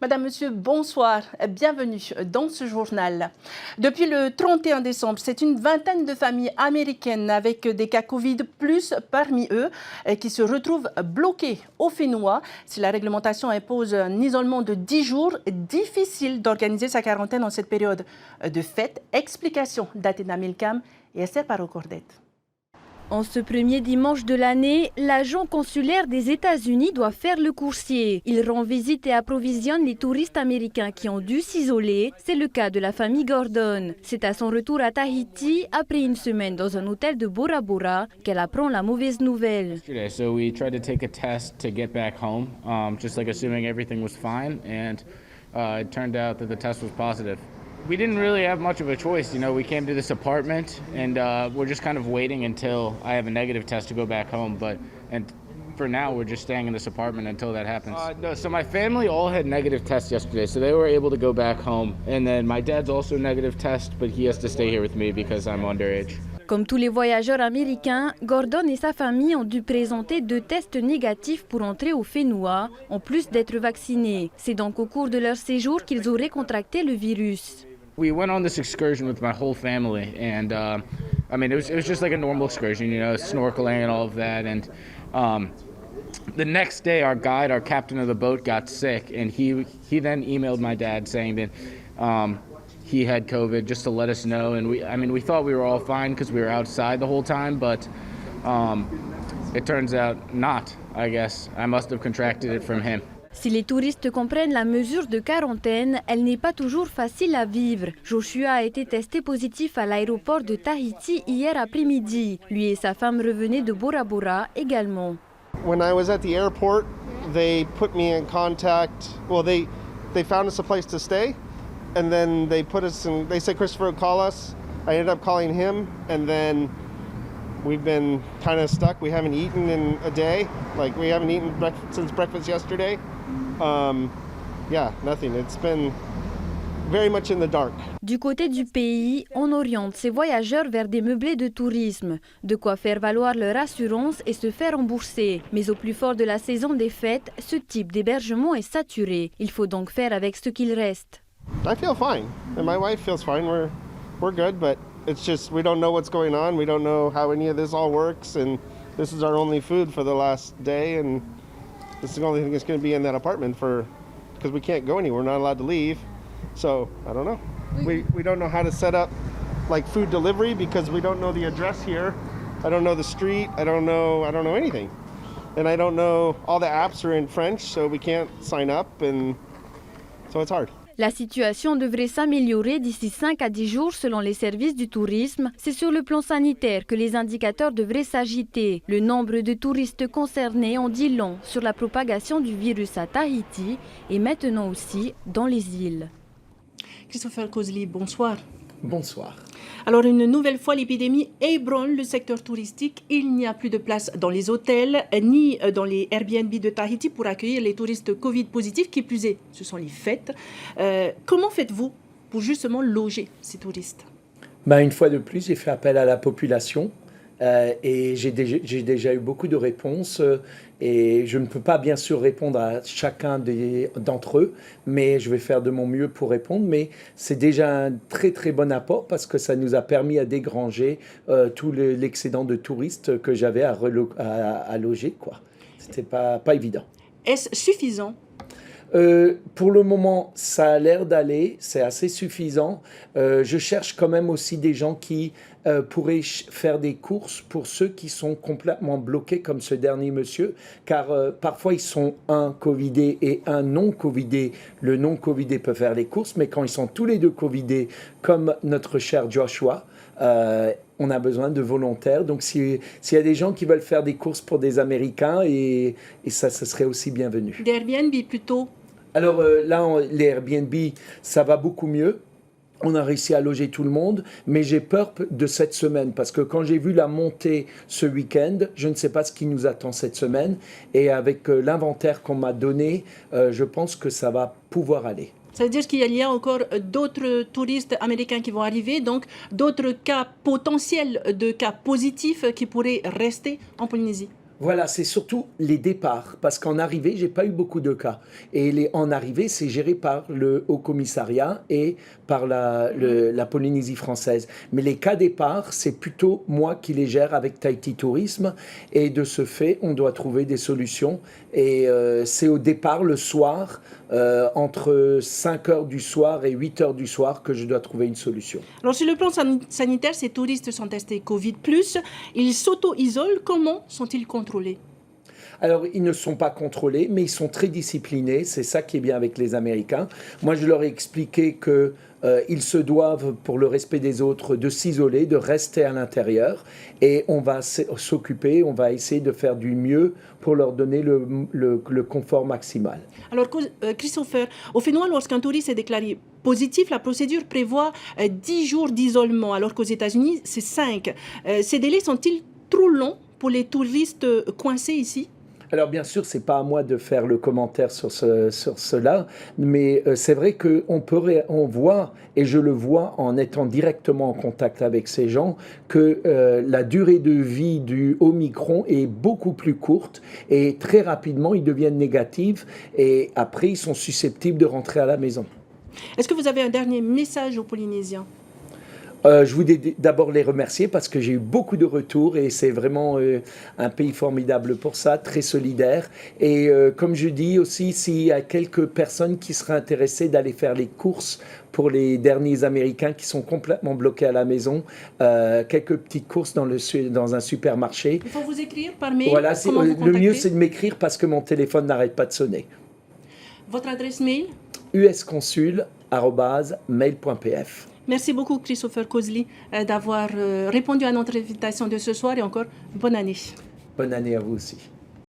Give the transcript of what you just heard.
Madame, Monsieur, bonsoir. Bienvenue dans ce journal. Depuis le 31 décembre, c'est une vingtaine de familles américaines avec des cas Covid plus parmi eux qui se retrouvent bloquées au Fénois. Si la réglementation impose un isolement de 10 jours, difficile d'organiser sa quarantaine en cette période de fête. Explication d'Athéna Milcam et Esther Parot-Cordette. En ce premier dimanche de l'année, l'agent consulaire des États-Unis doit faire le coursier. Il rend visite et approvisionne les touristes américains qui ont dû s'isoler. C'est le cas de la famille Gordon. C'est à son retour à Tahiti, après une semaine dans un hôtel de Bora Bora, qu'elle apprend la mauvaise nouvelle. So we tried to take a test to get back home, just like assuming everything was fine, and it turned out that the test was positive. We didn't really have much of a choice, you know. We came to this apartment and we're just kind of waiting until I have a negative test to go back home, and for now we're just staying in this apartment until that happens. No, so my family all had negative tests yesterday, so they were able to go back home, and then my dad's also negative test, but he has to stay here with me because I'm underage. Comme tous les voyageurs américains, Gordon et sa famille ont dû présenter 2 tests négatifs pour entrer au Fénois, en plus d'être vaccinés. C'est donc au cours de leur séjour qu'ils auraient contracté le virus. We went on this excursion with my whole family, and I mean, it was just like a normal excursion, you know, snorkeling and all of that. And the next day, our guide, our captain of the boat, got sick, and he then emailed my dad saying that he had COVID, just to let us know. And we thought we were all fine because we were outside the whole time, but it turns out not. I guess I must have contracted it from him. Si les touristes comprennent la mesure de quarantaine, elle n'est pas toujours facile à vivre. Joshua a été testé positif à l'aéroport de Tahiti hier après-midi. Lui et sa femme revenaient de Bora Bora également. When I was at the airport, they put me in contact. Well, they found us a place to stay, and then they put us in. They said Christopher would call us. I ended up calling him, and then we've been kind of stuck. We haven't eaten in a day. Like, we haven't eaten since breakfast yesterday. Yeah, nothing. It's been very much in the dark. Du côté du pays, on oriente ses voyageurs vers des meublés de tourisme, de quoi faire valoir leur assurance et se faire rembourser. Mais au plus fort de la saison des fêtes, ce type d'hébergement est saturé. Il faut donc faire avec ce qu'il reste. I feel fine, and my wife feels fine. We're good, but it's just we don't know what's going on. We don't know how any of this all works, and this is our only food for the last day, and this is the only thing that's going to be in that apartment because we can't go anywhere. We're not allowed to leave. So, I don't know. We don't know how to set up like food delivery because we don't know the address here. I don't know the street. I don't know anything. And I don't know, all the apps are in French, so we can't sign up, and so it's hard. La situation devrait s'améliorer d'ici 5 à 10 jours selon les services du tourisme. C'est sur le plan sanitaire que les indicateurs devraient s'agiter. Le nombre de touristes concernés en dit long sur la propagation du virus à Tahiti et maintenant aussi dans les îles. Christopher Kozli, bonsoir. Bonsoir. Alors, une nouvelle fois, l'épidémie ébranle le secteur touristique. Il n'y a plus de place dans les hôtels ni dans les Airbnb de Tahiti pour accueillir les touristes Covid positifs. Qui plus est, ce sont les fêtes. Comment faites-vous pour justement loger ces touristes? Une fois de plus, j'ai fait appel à la population et j'ai déjà eu beaucoup de réponses. Et je ne peux pas bien sûr répondre à chacun d'entre eux, mais je vais faire de mon mieux pour répondre. Mais c'est déjà un très très bon apport parce que ça nous a permis à dégranger tout l'excédent de touristes que j'avais à loger, quoi. C'était pas évident. Est-ce suffisant? Pour le moment, ça a l'air d'aller, c'est assez suffisant. Je cherche quand même aussi des gens qui pourraient faire des courses pour ceux qui sont complètement bloqués comme ce dernier monsieur, car parfois ils sont un covidé et un non covidé. Le non covidé peut faire les courses, mais quand ils sont tous les deux covidés, comme notre cher Joshua, on a besoin de volontaires. Donc s'il y a des gens qui veulent faire des courses pour des Américains, et ça, ce serait aussi bienvenu. Des Airbnb plutôt? Alors là, les Airbnb, ça va beaucoup mieux. On a réussi à loger tout le monde, mais j'ai peur de cette semaine parce que quand j'ai vu la montée ce week-end, je ne sais pas ce qui nous attend cette semaine. Et avec l'inventaire qu'on m'a donné, je pense que ça va pouvoir aller. Ça veut dire qu'il y a encore d'autres touristes américains qui vont arriver, donc d'autres cas potentiels de cas positifs qui pourraient rester en Polynésie? Voilà, c'est surtout les départs, parce qu'en arrivée, j'ai pas eu beaucoup de cas. Et en arrivée, c'est géré par le Haut Commissariat et par la Polynésie française. Mais les cas départ, c'est plutôt moi qui les gère avec Tahiti Tourisme. Et de ce fait, on doit trouver des solutions. Et c'est au départ, le soir, entre 5 heures du soir et 8 heures du soir, que je dois trouver une solution. Alors, sur le plan sanitaire, ces touristes sont testés Covid+, ils s'auto-isolent. Comment sont-ils contrôlés? Alors, ils ne sont pas contrôlés, mais ils sont très disciplinés. C'est ça qui est bien avec les Américains. Moi, je leur ai expliqué que ils se doivent, pour le respect des autres, de s'isoler, de rester à l'intérieur. Et on va s'occuper, on va essayer de faire du mieux pour leur donner le confort maximal. Alors, Christopher, au final, lorsqu'un touriste est déclaré positif, la procédure prévoit 10 jours d'isolement, alors qu'aux États-Unis, c'est 5. Ces délais sont-ils trop longs pour les touristes coincés ici? Alors bien sûr, c'est pas à moi de faire le commentaire sur cela, mais c'est vrai qu'on voit, et je le vois en étant directement en contact avec ces gens, que la durée de vie du Omicron est beaucoup plus courte et très rapidement ils deviennent négatifs et après ils sont susceptibles de rentrer à la maison. Est-ce que vous avez un dernier message aux Polynésiens? Je voulais d'abord les remercier parce que j'ai eu beaucoup de retours et c'est vraiment un pays formidable pour ça, très solidaire. Et comme je dis aussi, s'il y a quelques personnes qui seraient intéressées d'aller faire les courses pour les derniers Américains qui sont complètement bloqués à la maison, quelques petites courses dans un supermarché. Il faut vous écrire par mail. Voilà, Comment vous le contacter? mieux c'est de m'écrire parce que mon téléphone n'arrête pas de sonner. Votre adresse mail? usconsul@mail.pf. Merci beaucoup, Christopher Kozli, d'avoir répondu à notre invitation de ce soir et encore bonne année. Bonne année à vous aussi.